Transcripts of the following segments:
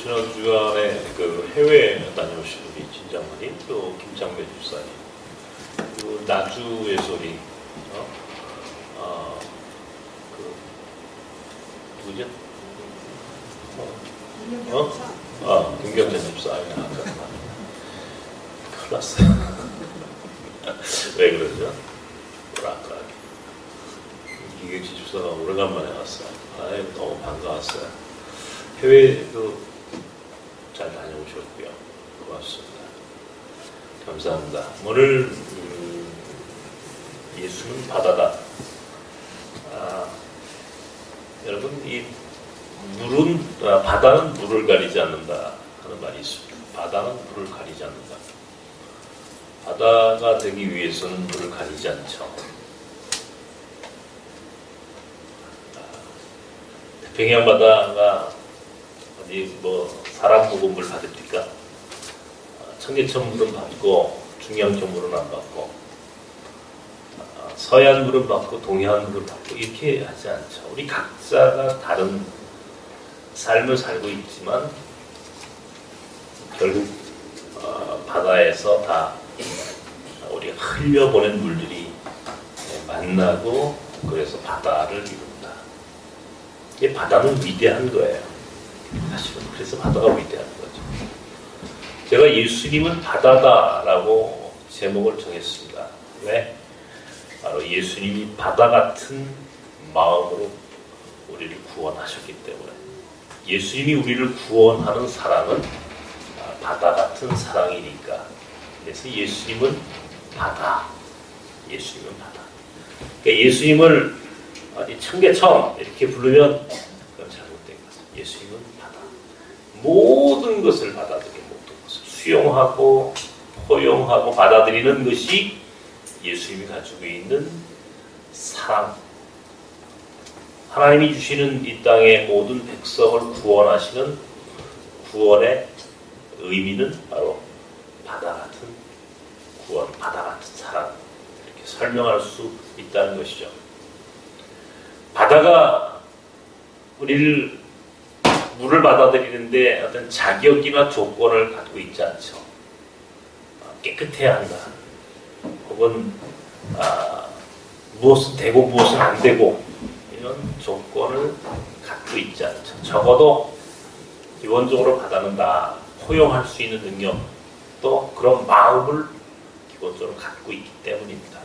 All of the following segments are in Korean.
지난 주간에 그 해외 다녀오신 우리 진장모님 또 김창배 집사님 그리고 나주에서 우리 누구죠? 김경전 집사 큰일 났어요. 왜 그러죠? 뭐랄까 이경진 집사가 오래간만에 왔어요. 너무 반가웠어요. 해외도 잘 다녀오셨고요. 고맙습니다. 감사합니다. 오늘 예수는 바다다. 여러분 이 물은 바다는 물을 가리지 않는다 하는 말이 있습니다. 바다는 물을 가리지 않는다. 바다가 되기 위해서는 물을 가리지 않죠. 태평양 바다가 어디 사람 복음을 받습니까? 청계천 물은 받고 중량천 물은 안 받고 서해안 물은 받고 동해안 물은 받고 이렇게 하지 않죠. 우리 각자가 다른 삶을 살고 있지만 결국 바다에서 다 우리 흘려보낸 물들이 만나고 그래서 바다를 이룬다. 이 바다는 위대한 거예요. 사실은 그래서 바다가 위대한 거죠. 제가 예수님은 바다다라고 제목을 정했습니다. 왜? 바로 예수님이 바다 같은 마음으로 우리를 구원하셨기 때문에 예수님이 우리를 구원하는 사랑은 바다 같은 사랑이니까 그래서 예수님은 바다. 예수님은 바다. 그러니까 예수님을 청계천 이렇게 부르면 그건 잘못된 거죠. 예수님은 바다. 모든 것을 받아들이고 모든 것을 수용하고 포용하고 받아들이는 것이 예수님이 가지고 있는 사랑. 하나님이 주시는 이 땅의 모든 백성을 구원하시는 구원의 의미는 바로 바다 같은 구원, 바다 같은 사랑. 이렇게 설명할 수 있다는 것이죠. 바다가 우리를 물을 받아들이는데 어떤 자격이나 조건을 갖고 있지 않죠. 깨끗해야 한다. 혹은 무엇은 되고 무엇은 안 되고 이런 조건을 갖고 있지 않죠. 적어도 기본적으로 바다는 다 포용할 수 있는 능력 또 그런 마음을 기본적으로 갖고 있기 때문입니다.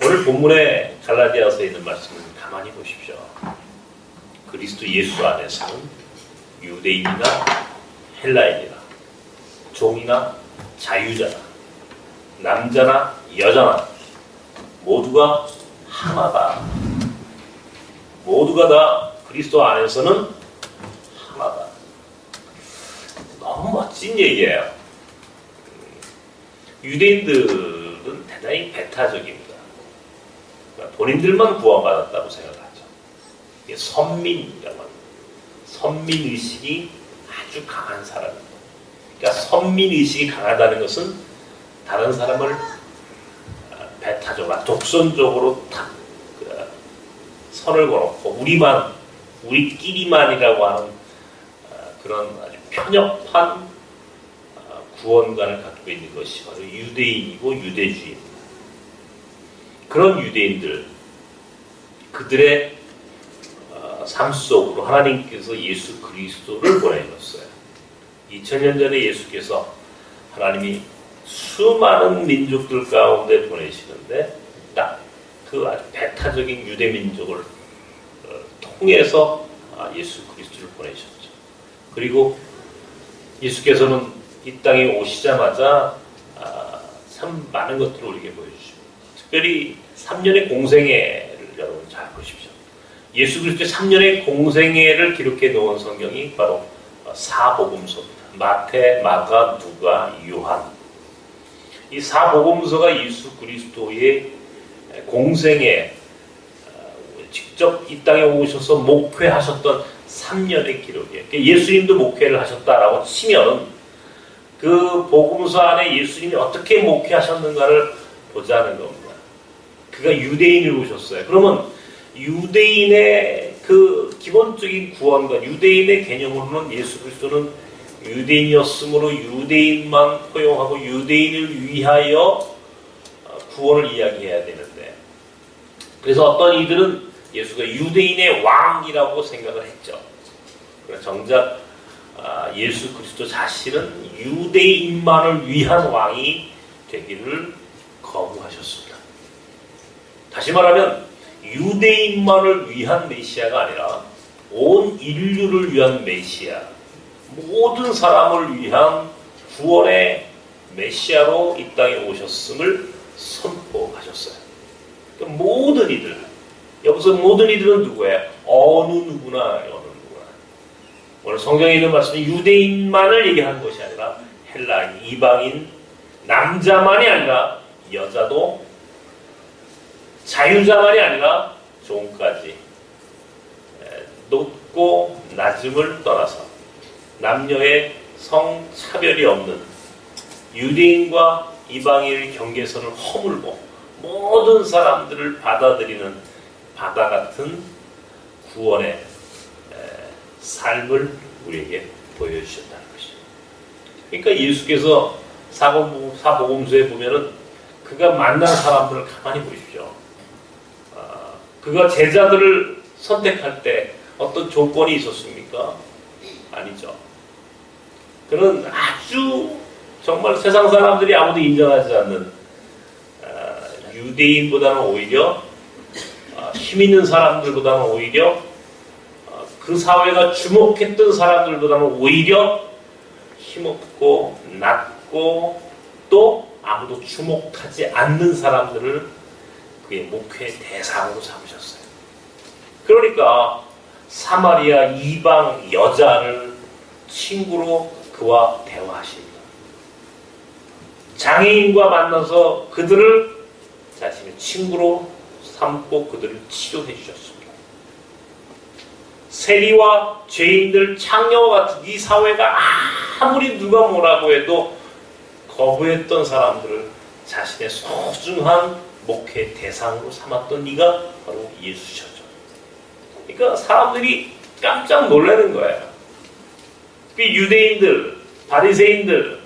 오늘 본문에 갈라디아서에 있는 말씀을 가만히 보십시오. 그리스도 예수 안에서는 유대인이나 헬라인이나 종이나 자유자나 남자나 여자나 모두가 하나다. 모두가 다 그리스도 안에서는 하나다. 너무 멋진 얘기예요. 유대인들은 대단히 배타적입니다. 본인들만 구원받았다고 생각하죠. 이게 선민이라고 합니다. 선민의식이 아주 강한 사람입니다. 그러니까 선민의식이 강하다는 것은 다른 사람을 배타적으로, 독선적으로 딱 선을 걸었고 우리끼리만이라고 하는 그런 아주 편협한 구원관을 갖고 있는 것이 바로 유대인이고 유대주의입니다. 그런 유대인들, 그들의 삶 속으로 하나님께서 예수 그리스도를 보내셨어요. 2000년 전에 예수께서 하나님이 수많은 민족들 가운데 보내시는데 딱 그 아주 배타적인 유대 민족을 통해서 예수 그리스도를 보내셨죠. 그리고 예수께서는 이 땅에 오시자마자 참 많은 것들을 우리에게 보여주십니다. 특별히 3년의 공생애를 여러분 잘 보십시오. 예수 그리스도의 3년의 공생애를 기록해 놓은 성경이 바로 사복음서입니다. 마태, 마가, 누가, 요한. 이 사복음서가 예수 그리스도의 공생애, 직접 이 땅에 오셔서 목회하셨던 3년의 기록이에요. 예수님도 목회를 하셨다라고 치면 그 복음서 안에 예수님이 어떻게 목회하셨는가를 보자는 겁니다. 그가 유대인으로 오셨어요. 그러면 유대인의 그 기본적인 구원과 유대인의 개념으로는 예수 그리스도는 유대인이었으므로 유대인만 포용하고 유대인을 위하여 구원을 이야기해야 되는데, 그래서 어떤 이들은 예수가 유대인의 왕이라고 생각을 했죠. 정작 예수 그리스도 자신은 유대인만을 위한 왕이 되기를 거부하셨습니다. 다시 말하면 유대인만을 위한 메시아가 아니라 온 인류를 위한 메시아, 모든 사람을 위한 구원의 메시아로 이 땅에 오셨음을 선포하셨어요. 그러니까 모든 이들, 여기서 모든 이들은 누구예요? 어느 누구나. 오늘 성경에 있는 말씀은 유대인만을 얘기하는 것이 아니라 헬라인, 이방인, 남자만이 아니라 여자도, 자유자만이 아니라 종까지, 높고 낮음을 떠나서 남녀의 성차별이 없는 유대인과 이방인의 경계선을 허물고 모든 사람들을 받아들이는 바다 같은 구원의 삶을 우리에게 보여주셨다는 것이죠. 그러니까 예수께서 사복음서에 보면은 그가 만난 사람들을 가만히 보십시오. 그가 제자들을 선택할 때 어떤 조건이 있었습니까? 아니죠. 그는 아주 정말 세상 사람들이 아무도 인정하지 않는 유대인보다는 오히려 힘 있는 사람들보다는 오히려 그 사회가 주목했던 사람들보다는 오히려 힘없고 낮고 또 아무도 주목하지 않는 사람들을 그의 목회 대상으로 삼으셨어요. 그러니까 사마리아 이방 여자를 친구로 그와 대화하십니다. 장애인과 만나서 그들을 자신의 친구로 삼고 그들을 치료해 주셨습니다. 세리와 죄인들, 창녀와 같은 이 사회가 아무리 누가 뭐라고 해도 거부했던 사람들을 자신의 소중한 목회 대상으로 삼았던 이가 바로 예수셨죠. 그러니까 사람들이 깜짝 놀라는 거예요. 그 유대인들, 바리새인들,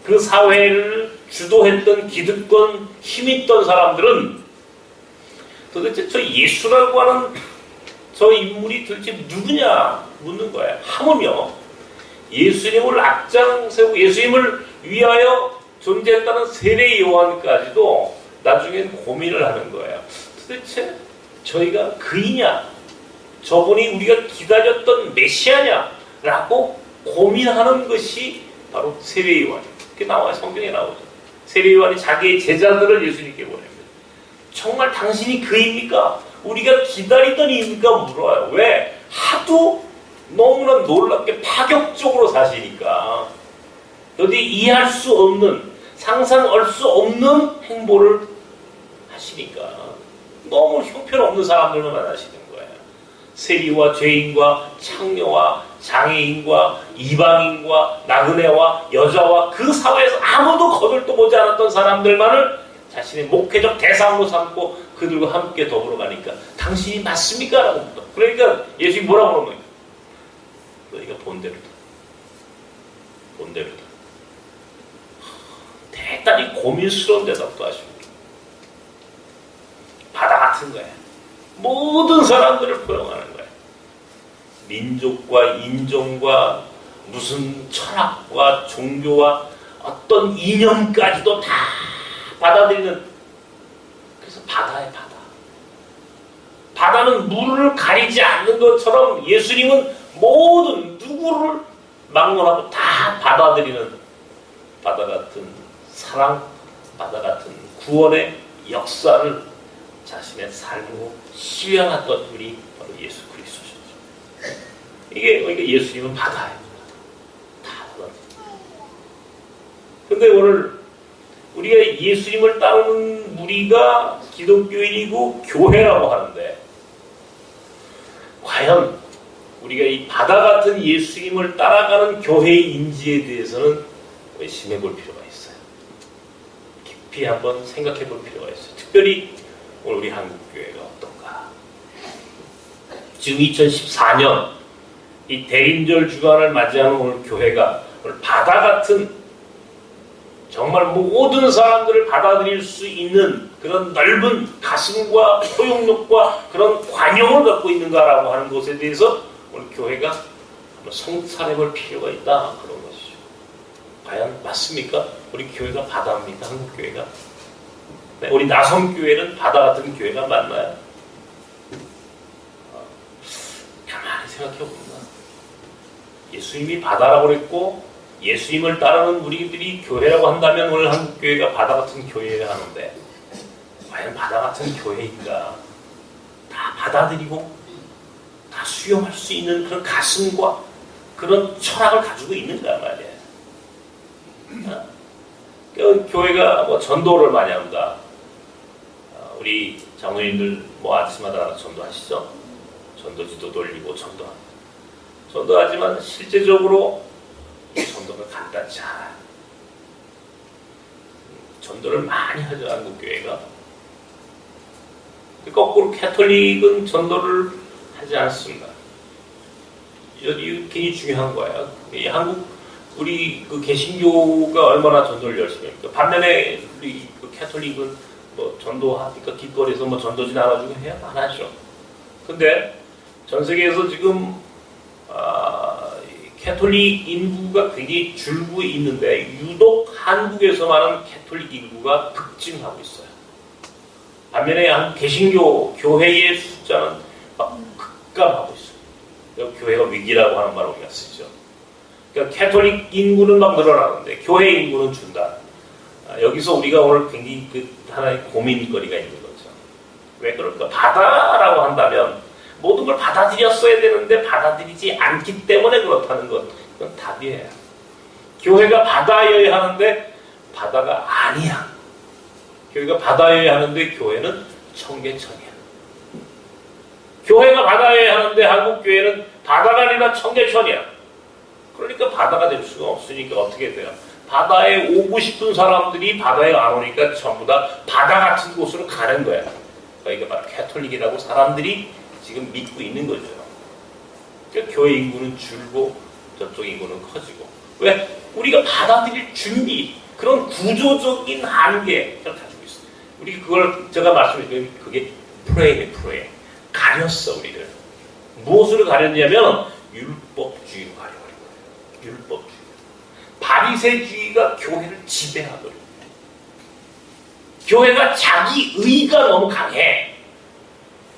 그 사회를 주도했던 기득권, 힘있던 사람들은 도대체 저 예수라고 하는 저 인물이 도대체 누구냐 묻는 거예요. 하물며 예수님을 앞장세우고 예수님을 위하여 존재했다는 세례 요한까지도 나중엔 고민을 하는 거예요. 도대체 저희가 그이냐? 저분이 우리가 기다렸던 메시아냐? 라고 고민하는 것이 바로 세례 요한이에요. 그게 나와요. 성경에 나오죠. 세례 요한이 자기의 제자들을 예수님께 보냅니다. 정말 당신이 그입니까? 우리가 기다리던 이입니까? 물어요. 왜? 하도 너무나 놀랍게 파격적으로 사시니까. 도저히 이해할 수 없는, 상상할 수 없는 행보를 하시니까. 너무 형편없는 사람들만 만나시는 거예요. 세리와 죄인과 창녀와 장애인과 이방인과 나그네와 여자와 그 사회에서 아무도 거들떠 보지 않았던 사람들만을 자신의 목회적 대상으로 삼고 그들과 함께 더불어 가니까 당신이 맞습니까? 라고 묻다. 그러니까 예수님이 뭐라고 그러는 거예요? 너희가 본대로다. 본대로다. 대단히 고민스러운 대답도 하십니다. 바다 같은 거예요. 모든 사람들을 포용하는 거예요. 민족과 인종과 무슨 철학과 종교와 어떤 이념까지도 다 받아들이는, 그래서 바다에 바다. 바다는 물을 가리지 않는 것처럼 예수님은 모든 누구를 막론하고 다 받아들이는 바다 같은 사랑, 바다 같은 구원의 역사를 자신의 삶으로 실현했던 분이 바로 예수 그리스도셨죠. 이게 그러니까 예수님은 바다예요. 다 받아들여요. 근데 오늘 우리가 예수님을 따르는 무리가 기독교인이고 교회라고 하는데, 과연 우리가 이 바다 같은 예수님을 따라가는 교회의 인지에 대해서는 의심해 볼 필요가 있어요. 깊이 한번 생각해 볼 필요가 있어요. 특별히 오늘 우리 한국교회가 어떤가. 지금 2014년 이 대인절 주간을 맞이하는 오늘 교회가 오늘 바다 같은 정말 모든 사람들을 받아들일 수 있는 그런 넓은 가슴과 포용력과 그런 관용을 갖고 있는가라고 하는 것에 대해서 오늘 교회가 한번 성찰해 볼 필요가 있다, 그런 것이죠. 과연 맞습니까? 우리 교회가 바다입니까? 한국 교회가? 네, 우리 나성교회는 바다 같은 교회가 맞나요? 가만히 생각해 봅니다. 예수님이 바다라고 그랬고 예수님을 따르는 우리들이 교회라고 한다면 오늘 한국교회가 바다 같은 교회를 하는데 과연 바다 같은 교회인가? 다 받아들이고 다 수용할 수 있는 그런 가슴과 그런 철학을 가지고 있는가 말이에요. 교회가 뭐 전도를 많이 합니다. 우리 장로님들 뭐 아침마다 전도하시죠? 전도지도 돌리고 전도하지만 실제적으로 전도가 간단치 않아요. 전도를 많이 하죠, 한국교회가. 거꾸로 캐톨릭은 전도를 하지 않습니다. 이게 굉장히 중요한 거예요. 이 한국, 우리 그 개신교가 얼마나 전도를 열심히 합니까? 반면에 우리 그 캐톨릭은 뭐 전도하니까 길거리에서 뭐 전도지 나눠주고 해야 안 하죠. 근데 전 세계에서 지금 캐톨릭 인구가 굉장히 줄고 있는데 유독 한국에서만은 캐톨릭 인구가 급증하고 있어요. 반면에 한국 개신교 교회의 숫자는 막 급감하고 있어요. 교회가 위기라고 하는 말을 우리가 쓰죠. 그러니까 캐톨릭 인구는 막 늘어나는데 교회 인구는 준다. 여기서 우리가 오늘 굉장히 그 하나의 고민거리가 있는 거죠. 왜 그럴까? 바다라고 한다면 모든 걸 받아들였어야 되는데 받아들이지 않기 때문에 그렇다는 것. 그건 답이에요. 교회가 바다여야 하는데 바다가 아니야. 교회가 바다여야 하는데 교회는 청계천이야. 교회가 바다여야 하는데 한국 교회는 바다가 아니라 청계천이야. 그러니까 바다가 될 수가 없으니까 어떻게 돼요? 바다에 오고 싶은 사람들이 바다에 안 오니까 전부 다 바다 같은 곳으로 가는 거야. 그러니까 바로 캐톨릭이라고 사람들이 지금 믿고 있는 거죠. 그러니까 교회 인구는 줄고 저쪽 인구는 커지고. 왜? 우리가 받아들일 준비, 그런 구조적인 한계를 가지고 있어요. 우리 그걸 제가 말씀드린 그게 프레임이에요. 프레임. 가렸어, 우리를. 무엇으로 가렸냐면 율법주의로 가려버린 거예요. 율법주의. 바리새주의가 교회를 지배하버린 거예요. 교회가 자기 의가 너무 강해.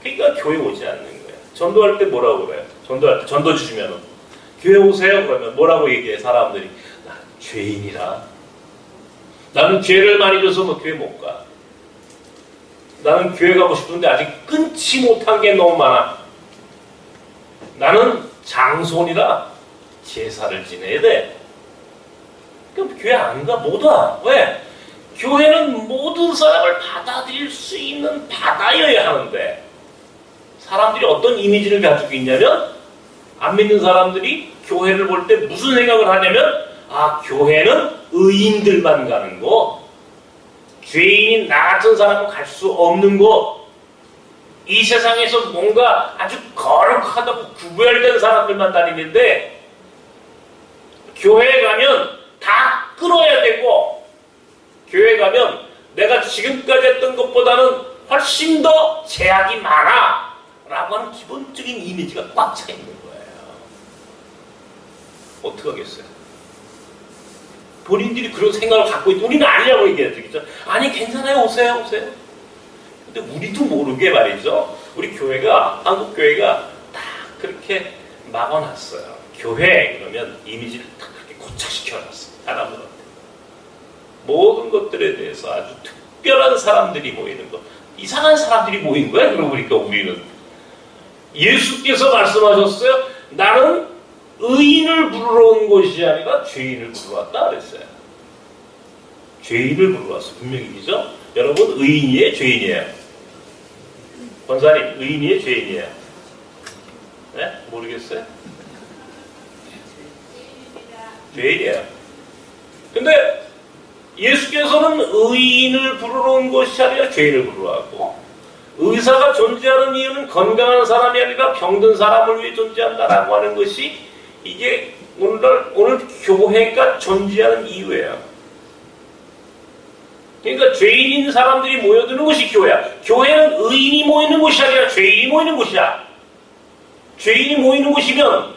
그러니까 교회 오지 않는 거예요. 전도할 때 뭐라고 그래요? 전도할 때 전도 주시면 교회 오세요 그러면 뭐라고 얘기해? 사람들이 나는 죄인이라. 나는 죄를 많이 져서 뭐 교회 못 가. 나는 교회 가고 싶은데 아직 끊지 못한 게 너무 많아. 나는 장손이라 제사를 지내야 돼. 그럼 교회 안 가? 못 와. 왜? 교회는 모든 사람을 받아들일 수 있는 바다여야 하는데 사람들이 어떤 이미지를 가지고 있냐면 안 믿는 사람들이 교회를 볼 때 무슨 생각을 하냐면 교회는 의인들만 가는 곳, 죄인인 나 같은 사람은 갈 수 없는 곳, 이 세상에서 뭔가 아주 거룩하다고 구별된 사람들만 다니는데 교회에 가면 다 끌어야 되고 교회 가면 내가 지금까지 했던 것보다는 훨씬 더 제약이 많아 라고 하는 기본적인 이미지가 꽉 차 있는 거예요. 어떻게 하겠어요? 본인들이 그런 생각을 갖고 있는데 우리는 아니라고 얘기해야죠. 아니 괜찮아요. 오세요. 근데 우리도 모르게 말이죠. 우리 교회가 한국 교회가 다 그렇게 막아놨어요. 교회 그러면 이미지를 다 그렇게 고착시켜놨어요. 사람들한테. 모든 것들에 대해서 아주 특별한 사람들이 모이는 것. 이상한 사람들이 모인 거야. 그러고 보니까 우리는. 예수께서 말씀하셨어요. 나는 의인을 부르러 온 것이 아니라 죄인을 부르러 왔다 그랬어요. 죄인을 부르러 왔어. 분명히 그죠? 여러분 의인이에요? 죄인이에요? 권사님 의인이에요? 죄인이에요? 네? 모르겠어요? 죄인이에요. 근데 예수께서는 의인을 부르러 온 것이 아니라 죄인을 부르러 왔고 의사가 존재하는 이유는 건강한 사람이 아니라 병든 사람을 위해 존재한다라고 하는 것이 이게 오늘 교회가 존재하는 이유예요. 그러니까 죄인인 사람들이 모여드는 것이 교회야. 교회는 의인이 모이는 곳이 아니라 죄인이 모이는 곳이야. 죄인이 모이는 곳이면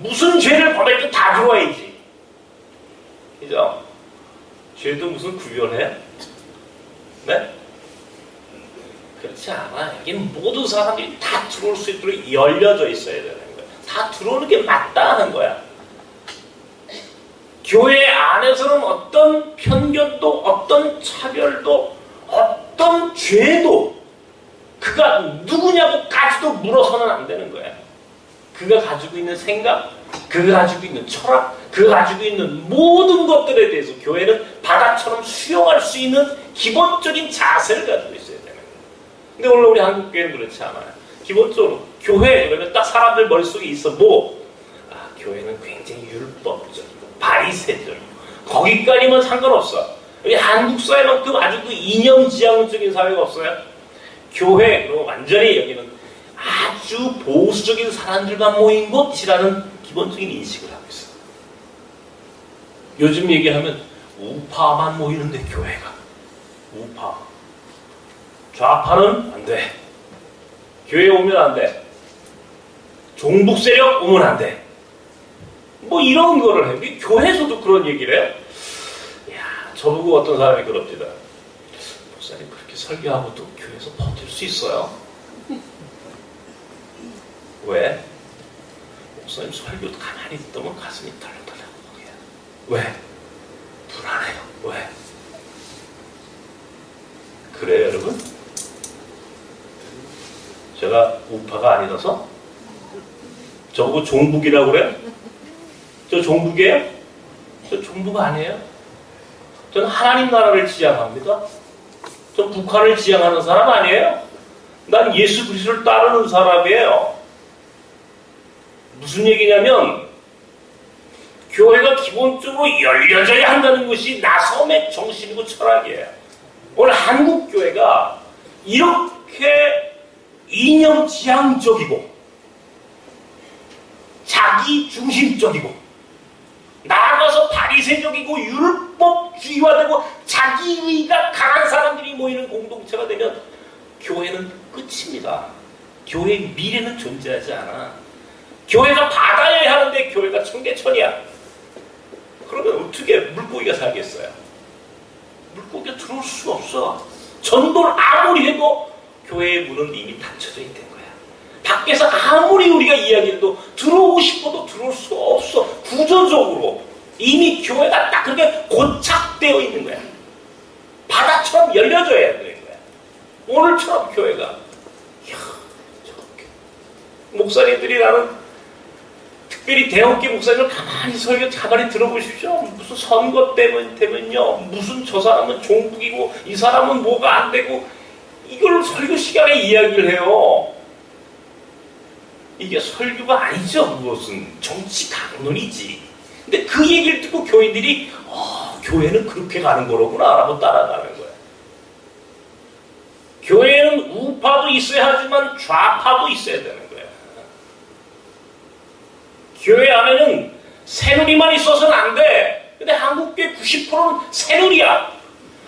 무슨 죄를 범했든 다 들어와야지. 그죠? 죄도 무슨 구별해? 네? 그렇지 않아. 여기는 모든 사람들이 다 들어올 수 있도록 열려져 있어야 되는 거야. 다 들어오는 게 맞다는 거야. 교회 안에서는 어떤 편견도, 어떤 차별도, 어떤 죄도 그가 누구냐고까지도 물어서는 안 되는 거야. 그가 가지고 있는 생각, 그가 가지고 있는 철학, 그가 가지고 있는 모든 것들에 대해서 교회는 바다처럼 수용할 수 있는 기본적인 자세를 가지고 있어야 되는 거야. 근데 오늘 우리 한국 교회는 그렇지 않아요. 기본적으로 교회 그러면 딱 사람들 머릿속에 있어 교회는 굉장히 율법적이고 바리새적이고 거기까지만 상관없어. 우리 한국 사회만큼 아주 그 이념지향적인 사회가 없어요. 교회 그리고 완전히 여기는 아주 보수적인 사람들만 모인 곳이라는 기본적인 인식을 하고 있어. 요즘 얘기하면 우파만 모이는데 교회가 우파 좌파는 안 돼. 교회 오면 안 돼. 종북 세력 오면 안 돼. 뭐 이런 거를 해. 교회에서도 그런 얘기를 해요. 야, 저보고 어떤 사람이 그럽니다. 목사님 그렇게 설교하고도 교회에서 버틸 수 있어요? 왜? 목사님 설교도 가만히 듣다면 가슴이 덜덜덜 먹어요. 왜? 불안해요. 왜? 그래요, 여러분? 제가 우파가 아니라서? 저보고 종북이라고 그래요? 저 종북이에요? 저 종북 아니에요? 저는 하나님 나라를 지향합니다. 저 북한을 지향하는 사람 아니에요? 난 예수 그리스도를 따르는 사람이에요. 무슨 얘기냐면 교회가 기본적으로 열려져야 한다는 것이 나섬의 정신이고 철학이에요. 오늘 한국 교회가 이렇게 이념지향적이고 자기 중심적이고 나아가서 바리새적이고 율법주의화되고 자기의가 강한 사람들이 모이는 공동체가 되면 교회는 끝입니다. 교회의 미래는 존재하지 않아. 교회가 바다에 하는데 교회가 청계천이야. 그러면 어떻게 물고기가 살겠어요? 물고기가 들어올 수가 없어. 전도를 아무리 해도 교회의 문은 이미 닫혀져 있는 거야. 밖에서 아무리 우리가 이야기해도 들어오고 싶어도 들어올 수가 없어. 구조적으로 이미 교회가 딱 그렇게 고착되어 있는 거야. 바다처럼 열려져야 되는 거야. 오늘처럼 교회가 저렇게 목사님들이 나는 특별히 대형교 목사님을 가만히 설교 가만히 들어보십시오. 무슨 선거 때문에요. 무슨 저 사람은 종북이고 이 사람은 뭐가 안 되고 이걸 설교 시간에 이야기를 해요. 이게 설교가 아니죠. 무슨 정치 강론이지. 근데 그 얘기를 듣고 교인들이 교회는 그렇게 가는 거로구나 라고 따라가는 거야. 교회는 우파도 있어야 하지만 좌파도 있어야 되는 거야. 교회 안에는 새누리만 있어서는 안 돼. 근데 한국교회 90%는 새누리야.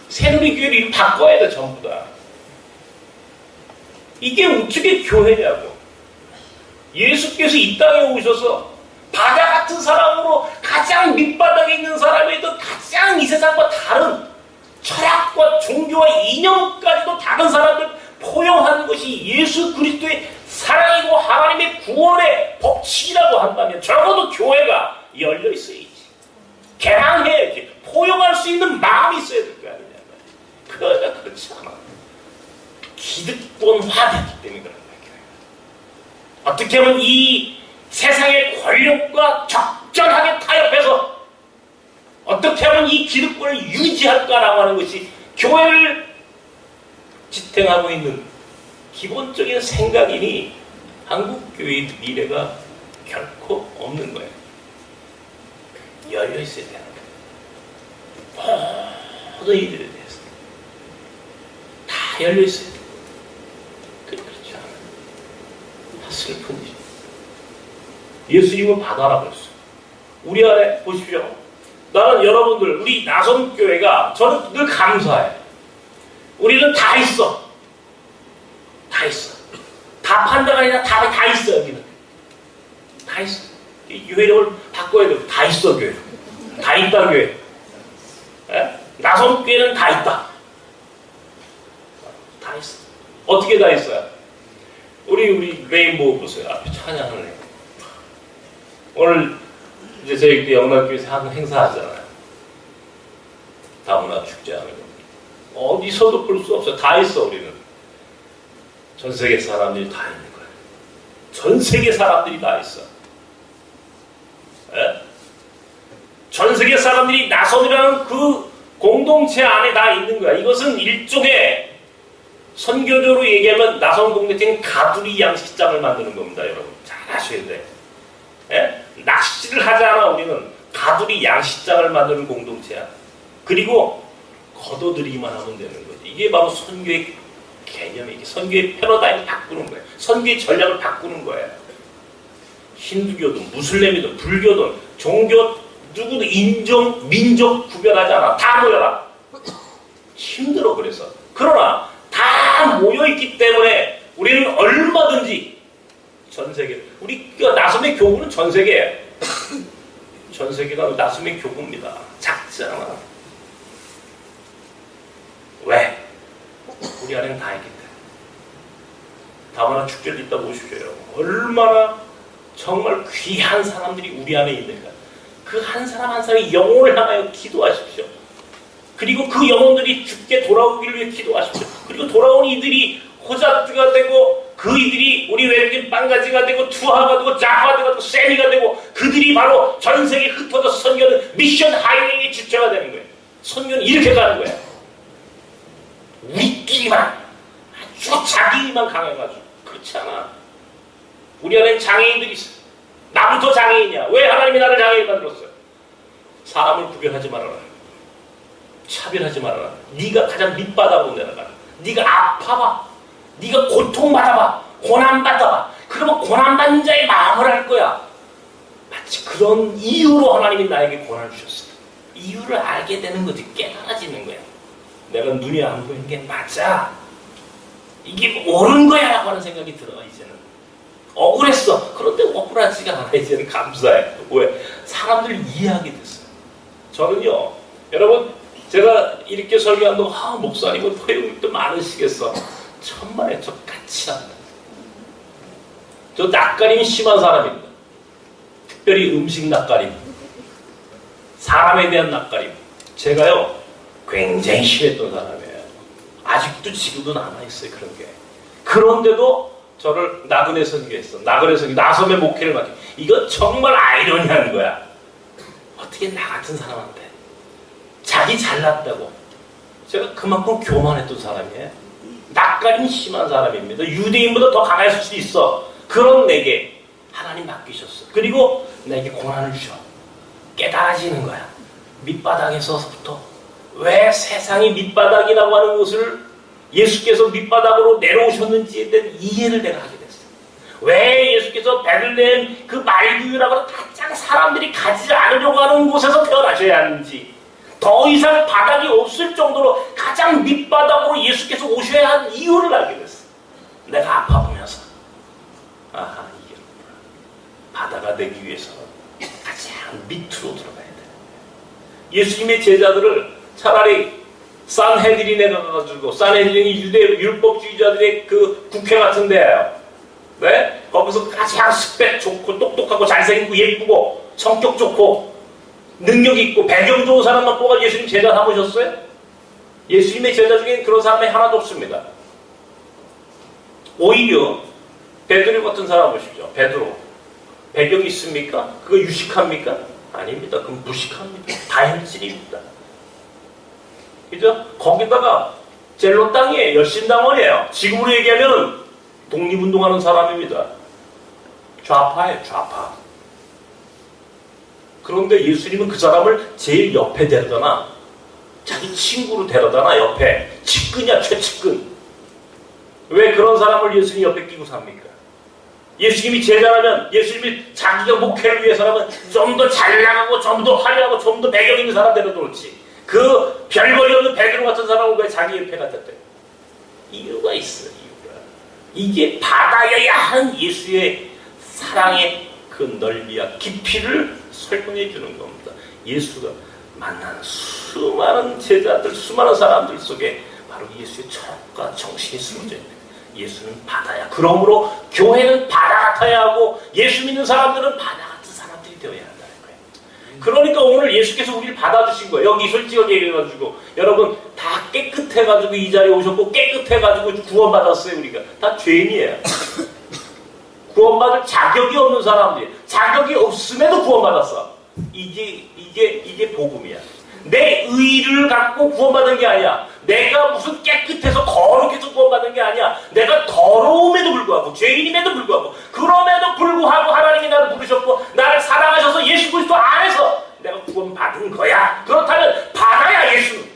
새누리 교회를 이렇게 바꿔야 돼 전부 다. 이게 어떻게 교회냐고. 예수께서 이 땅에 오셔서 바다 같은 사람으로 가장 밑바닥에 있는 사람에도 가장 이 세상과 다른 철학과 종교와 이념까지도 다른 사람들 포용하는 것이 예수 그리스도의 사랑이고 하나님의 구원의 법칙이라고 한다면 적어도 교회가 열려 있어야지. 개방해야지. 포용할 수 있는 마음이 있어야 될 거 아니냐. 그러나 그렇지 않아. 기득권화됐기 때문에 그런 거예요. 어떻게 하면 이 세상의 권력과 적절하게 타협해서 어떻게 하면 이 기득권을 유지할까라고 하는 것이 교회를 지탱하고 있는 기본적인 생각이니 한국 교회의 미래가 결코 없는 거예요. 열려 있어야 되는 거예요. 모든 이들에 대해서 다 열려 있어야 돼요. 슬픈 일이에요. 예수님을 받아라 그랬어요. 우리 안에 보십시오. 나는 여러분들, 우리 나성교회가 저는 늘 감사해요. 우리는 다 있어. 다 있어. 다 판다가 아니라 다 있어, 여기는. 다 있어. 교회 이름을 바꿔야 돼요. 다 있어, 교회. 다 있다, 교회. 나성교회는 다 있다. 다 있어. 어떻게 다 있어요? 우리 레인보우 보세요. 앞에 찬양을 해. 오늘 이제 저희 영락교회에서 하는 행사 하잖아요. 다문화 축제하는 거. 어디서도 볼 수 없어요. 다 있어, 우리는. 전 세계 사람들이 다 있는 거예요. 전 세계 사람들이 다 있어. 에? 전 세계 사람들이 나선이라는 그 공동체 안에 다 있는 거야. 이것은 일종의 선교적으로 얘기하면 나선 공동체는 가두리 양식장을 만드는 겁니다, 여러분. 잘 아셔야 돼. 에? 낚시를 하지 않아, 우리는. 가두리 양식장을 만드는 공동체야. 그리고 걷어들이기만 하면 되는 거지. 이게 바로 선교의 개념이기. 선교의 패러다임을 바꾸는 거예요. 선교의 전략을 바꾸는 거예요. 힌두교든 무슬림이든 불교든 종교 누구도 인종, 민족 구별하지 않아. 다 모여라. 힘들어 그래서. 그러나 다 모여있기 때문에 우리는 얼마든지 전 세계, 우리 나섬의 교구는 전 세계예요. 전 세계가 나섬의 교구입니다. 작지 않아. 왜? 우리 안에는 다 있기 때문에. 다문화 축제를 있다 보십시오. 얼마나 정말 귀한 사람들이 우리 안에 있는가. 그 한 사람 한 사람의 영혼을 향하여 기도하십시오. 그리고 그 영혼들이 죽게 돌아오기를 위해 기도하십시오. 그리고 돌아온 이들이 호자트가 되고 그 이들이 우리 외국인 빵가지가 되고 투하가 되고 자파가 되고 세미가 되고 그들이 바로 전 세계에 흩어져서 선교는 미션 하이웨이의 주체가 되는 거예요. 선교는 이렇게 가는 거예요. 우리끼리만 아주 자기만 강해가지고. 그렇지 않아. 우리 안에 장애인들이 있어. 나부터 장애인이야. 왜 하나님이 나를 장애인 만들었어요? 사람을 구별하지 말아라. 차별하지 말아라. 네가 가장 밑바닥으로 내려가라. 네가 아파봐. 네가 고통받아봐. 고난받아봐. 그러면 고난받는 자의 마음을 알 거야. 마치 그런 이유로 하나님이 나에게 고난을 주셨어. 이유를 알게 되는 거지. 깨달아지는 거야. 내가 눈이 안 보이는 게 맞아. 이게 옳은 거야 라고 하는 생각이 들어. 이제는 억울했어. 그런데 억울하지가 않아. 이제는 감사해. 왜? 사람들을 이해하게 됐어요. 저는요, 여러분, 제가 이렇게 설교한다고 목사님은 포용력도 많으시겠어. 천만에 저 같이 합니다. 저 낯가림이 심한 사람입니다. 특별히 음식 낯가림, 사람에 대한 낯가림. 제가요 굉장히 심했던 사람이에요. 아직도 지금도 남아있어요. 그런 게. 그런데도 저를 나그네 선교했어. 나그네 선교, 나섬의 목회를 맡겨. 이거 정말 아이러니한 거야. 어떻게 나 같은 사람한테 자기 잘났다고. 제가 그만큼 교만했던 사람이에요. 낯가림 심한 사람입니다. 유대인보다 더 강했을 수도 있어. 그런 내게 하나님 맡기셨어. 그리고 내게 고난을 주셔. 깨달아지는 거야. 밑바닥에서부터 왜 세상이 밑바닥이라고 하는 것을 예수께서 밑바닥으로 내려오셨는지에 대한 이해를 내가 하게 됐어. 왜 예수께서 베들레헴 그 말구유라고 가장 사람들이 가지 않으려고 하는 곳에서 태어나셔야 하는지, 더 이상 바닥이 없을 정도로 가장 밑바닥으로 예수께서 오셔야 하는 이유를 알게 됐어. 내가 아파 보면서 아하, 이게 바다가 되기 위해서 가장 밑으로 들어가야 돼. 예수님의 제자들을 차라리 산헤드린에 가가지고, 산헤드린이 유대 율법주의자들의 그 국회 같은 데예요. 네? 거기서 가장 스펙 좋고 똑똑하고 잘생기고 예쁘고 성격 좋고 능력 있고 배경 좋은 사람만 뽑아 예수님 제자 삼으셨어요? 예수님의 제자 중에 그런 사람이 하나도 없습니다. 오히려 베드로 같은 사람 보십시오. 베드로. 배경이 있습니까? 그거 유식합니까? 아닙니다. 그건 무식합니다. 다혈질입니다. 그죠? 거기다가 젤로 땅이에요. 열심당원이에요. 지금으로 얘기하면 독립운동하는 사람입니다. 좌파예요. 좌파. 그런데 예수님은 그 사람을 제일 옆에 데려다나, 자기 친구로 데려다나. 옆에 측근이야. 최측근. 왜 그런 사람을 예수님 옆에 끼고 삽니까? 예수님이 제자라면, 예수님이 자기가 목회를 위해서라면 좀 더 잘 나가고 좀 더 화려하고 좀 더 배경 있는 사람 데려놓지. 그 별거리 없는 베드로 같은 사람은 왜 자기 옆에 갖다 대? 이유가 있어요. 이유가. 이게 받아야 하는 예수의 사랑의 그 넓이와 깊이를 설명해 주는 겁니다. 예수가 만난 수많은 제자들, 수많은 사람들 속에 바로 예수의 철학과 정신이 쓰여져 있는 거예요. 예수는 바다야. 그러므로 교회는 바다 같아야 하고 예수 믿는 사람들은 바다 같은 사람들이 되어야 한다는 거예요. 그러니까 오늘 예수께서 우리를 받아주신 거예요. 여기 솔직하게 얘기해가지고 여러분 다 깨끗해가지고 이 자리에 오셨고 깨끗해가지고 구원받았어요. 우리가 다 죄인이에요. 구원받을 자격이 없는 사람들이 자격이 없음에도 구원받았어. 이게 복음이야. 내 의를 갖고 구원받은 게 아니야. 내가 무슨 깨끗해서 거룩해서 구원받은 게 아니야. 내가 더러움에도 불구하고 죄인임에도 불구하고 그럼에도 불구하고 하나님이 나를 부르셨고 나를 사랑하셔서 예수 그리스도 안에서 내가 구원받은 거야. 그렇다면 받아야 예수는.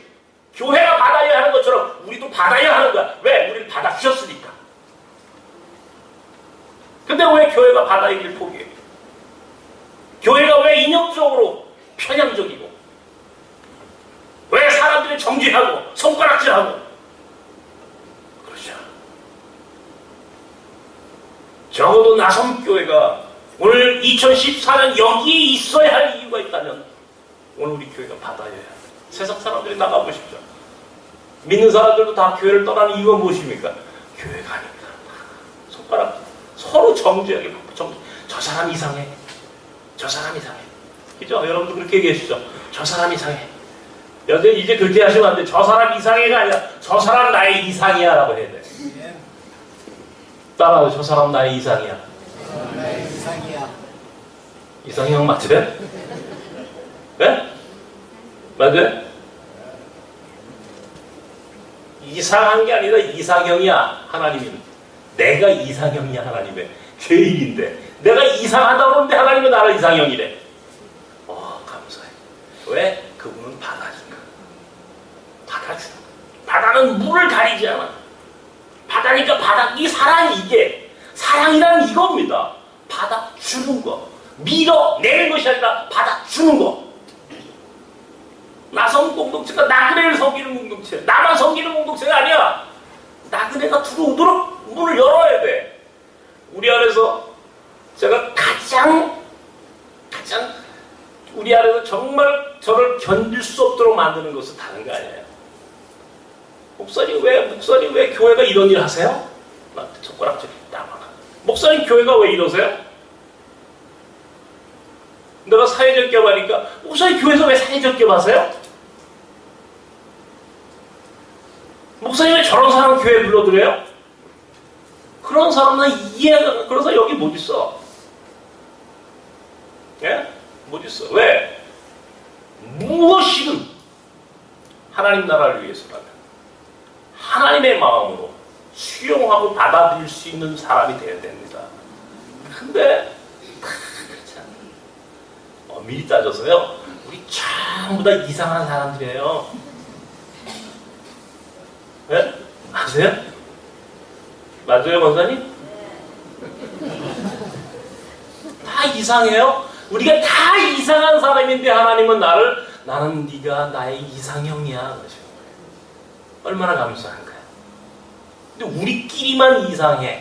교회가 받아야 하는 것처럼 우리도 받아야 하는 거야. 왜? 우리를 받아주셨으니까. 근데 왜 교회가 받아야길 포기해? 교회가 왜 이념적으로 편향적이고 왜 사람들이 정죄하고 손가락질하고 그러죠. 적어도 나섬교회가 오늘 2014년 여기에 있어야 할 이유가 있다면 오늘 우리 교회가 받아야 해요. 세상 사람들이 나가보십시오. 믿는 사람들도 다 교회를 떠나는 이유가 무엇입니까? 교회가 아닙니다. 손가락 서로 정죄하게 저 사람 이상해. 저 사람 이상해. 그죠? 여러분도 그렇게 얘기하시죠. 저 사람 이상해. 이제 그렇게 하시면 안 돼. 저 사람 이상해가 아니라 저 사람 나의 이상이야 라고 해야 돼. 따라하죠. 저 사람 나의 이상이야. 나의 이상이야. 이상형 맞아요? 네? 맞아요? 이상한 게 아니라 이상형이야. 하나님은. 내가 이상형이야. 하나님의. 죄인인데. 내가 이상하다고 그러는데 하나님은 나를 이상형이래. 감사해. 왜? 그분은 받아준다. 받아준다. 바다는 물을 가리지 않아. 바다니까 바다. 이 사랑이 이게. 사랑이란 이겁니다. 받아주는 거. 밀어내는 것이 아니라 받아주는 거. 나선 공동체가 나그네를 섬기는 공동체. 나만 섬기는 공동체가 아니야. 나그네가 들어오도록 문을 열어야 돼. 우리 안에서 제가 가장 우리 안에서 정말 저를 견딜 수 없도록 만드는 것은 다른 거 아니에요. 목사님 왜 교회가 이런 일 하세요? 나한테 젓가락질 따마나. 목사님 교회가 왜 이러세요? 내가 사회적 겸하니까 목사님 교회에서 왜 사회적 겸하세요? 목사님 왜 저런 사람 교회에 불러들여요? 그런 사람은 이해가 그런 사람 여기 못 있어. 예? 못 있어. 왜? 무엇이든 하나님 나라를 위해서라면 하나님의 마음으로 수용하고 받아들일 수 있는 사람이 되어야 됩니다. 근데 그렇지 않아요. 미리 따져서요. 우리 전부 다 이상한 사람들이에요. 네? 아세요? 맞아요, 권사님? 다 이상해요. 우리가 다 이상한 사람인데 하나님은 나는 네가 나의 이상형이야. 그러죠. 얼마나 감사한가요? 근데 우리끼리만 이상해.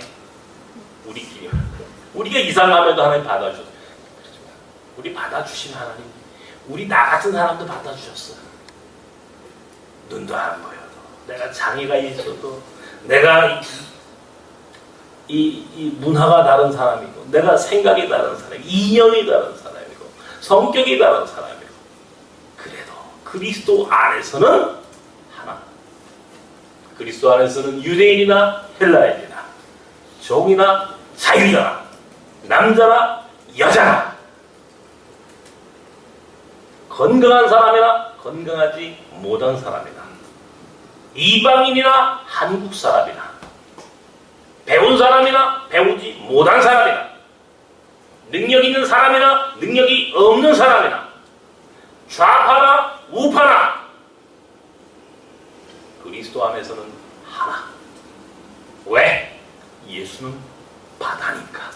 우리끼리만. 우리가 이상하면도 하나님 받아줘. 우리 받아주신 하나님. 우리 나 같은 사람도 받아주셨어요. 눈도 안 보여도. 내가 장애가 있어도. 내가 이 문화가 다른 사람이고. 내가 생각이 다른 사람이고. 이념이 다른 사람이고. 성격이 다른 사람이고. 그래도 그리스도 안에서는 하나. 그리스도 안에서는 유대인이나 헬라인이나 종이나 자유인이나 남자나 여자나 건강한 사람이나 건강하지 못한 사람이나 이방인이나 한국 사람이나 배운 사람이나 배우지 못한 사람이나 능력 있는 사람이나 능력이 없는 사람이나 좌파나 우파나 그리스도 안에서는 하나. 왜? 예수는 바다니까.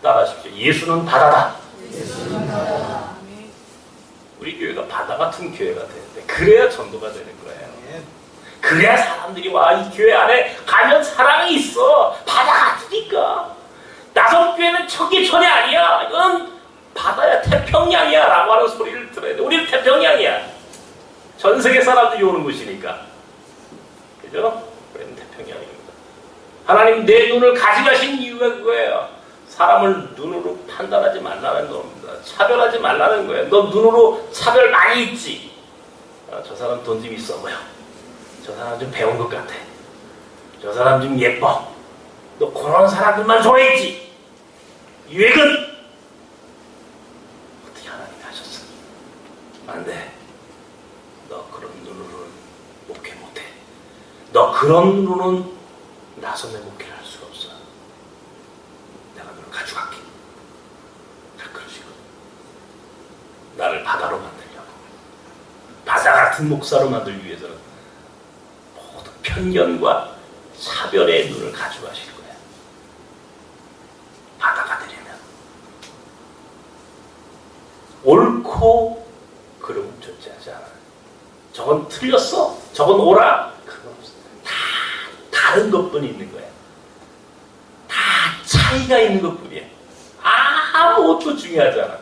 따라하십시오. 예수는 바다다. 우리 교회가 바다 같은 교회가 되는데 그래야 전도가 되는 거예요. 그래야 사람들이 와, 이 교회 안에 가면 사랑이 있어. 바다 같으니까. 나성교회는 청계천이 아니야. 이건 바다야, 태평양이야 라고 하는 소리를 들어야 돼. 우리는 태평양이야. 전 세계 사람들이 오는 곳이니까. 그죠? 우리는 태평양입니다. 하나님 내 눈을 가져가신 이유가 그거예요. 사람을 눈으로 판단하지 말라는 겁니다. 차별하지 말라는 거예요. 너 눈으로 차별 많이 있지? 저 사람 돈 좀 있어 보여. 저 사람 좀 배운 것 같아. 저 사람 좀 예뻐. 너 그런 사람들만 좋아했지? 유액은 어떻게 하나님이 하셨어? 안 돼. 너 그런 눈으로는 목회 못해. 너 그런 눈으로는 나선의 목회를 할 수가 없어. 내가 너를 가져갈게. 다 그러시고 나를 바다로 만들려고, 바다 같은 목사로 만들기 위해서는 모든 편견과 차별의 눈을 가져가실 거예요. 바다가 되려면 옳고 그름은 존재하지 않아요. 저건 틀렸어, 저건 옳아, 그건 없어. 다 다른 것뿐이 있는 거예요. 다 차이가 있는 것뿐이에요. 아무것도 중요하지 않아.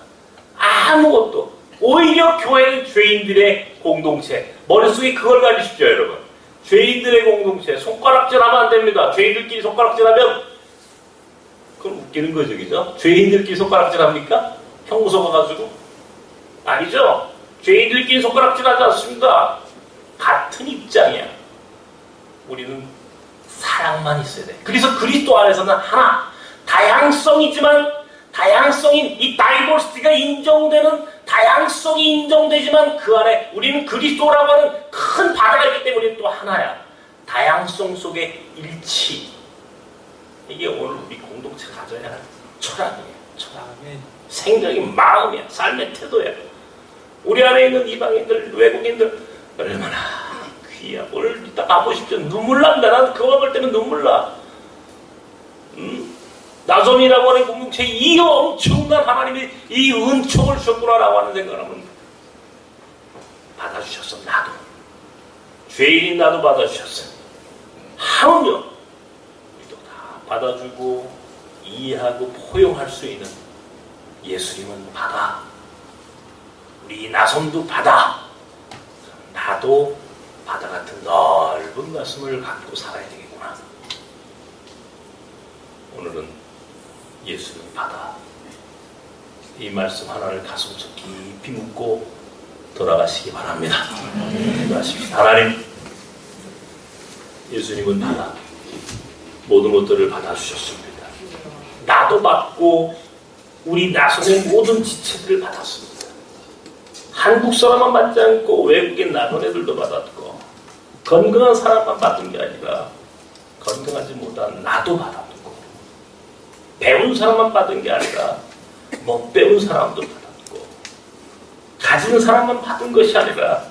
아무것도. 오히려 교회는 죄인들의 공동체. 머릿속에 그걸 가지십시오, 여러분. 죄인들의 공동체. 손가락질하면 안 됩니다. 죄인들끼리 손가락질하면 그건 웃기는 거죠, 그죠? 죄인들끼리 손가락질합니까? 형무소 가가지고? 아니죠. 죄인들끼리 손가락질하지 않습니다. 같은 입장이야. 우리는 사랑만 있어야 돼. 그래서 그리스도 안에서는 하나, 다양성이지만 다양성인 이 다이버시티가 인정되는, 다양성이 인정되지만 그 안에 우리는 그리스도라고 하는 큰 바다가 있기 때문에 우리는 또 하나야. 다양성 속의 일치. 이게 오늘 우리 공동체가 가져야 하는 철학이에요. 철학. 생각이 마음이야. 삶의 태도야. 우리 안에 있는 이방인들, 외국인들 얼마나 귀야. 오늘 이따 가보십시오. 눈물 납니다. 난 그거 볼 때는 눈물 나. 나섬이라고 하는 공동체에 이 엄청난 하나님이 이 은총을 주셨구나라고 하는 생각을 하면 받아주셨어. 나도 죄인인 나도 받아주셨어. 하물며 우리도 다 받아주고 이해하고 포용할 수 있는 예수님은 바다, 우리 나섬도 바다, 나도 바다 같은 넓은 가슴을 갖고 살아야 되겠구나. 오늘은 예수는 바다, 이 말씀 하나를 가슴속 깊이 묻고 돌아가시기 바랍니다. 기도하십시오. 하나님, 예수님은 바다, 모든 것들을 받아주셨습니다. 나도 받고 우리 나선의 모든 지체들을 받았습니다. 한국 사람만 받지 않고 외국인 나선 애들도 받았고, 건강한 사람만 받은 게 아니라 건강하지 못한 나도 받았고, 배운 사람만 받은 게 아니라 못 배운 사람도 받았고, 가진 사람만 받은 것이 아니라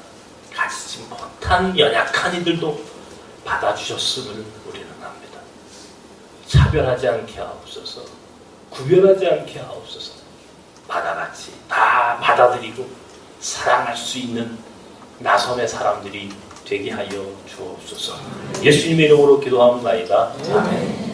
가지지 못한 연약한 이들도 받아주셨음을 우리는 압니다. 차별하지 않게 하옵소서. 구별하지 않게 하옵소서. 바다같이 다 받아들이고 사랑할 수 있는 나섬의 사람들이 되게 하여 주옵소서. 예수님의 이름으로 기도합니다. 아멘.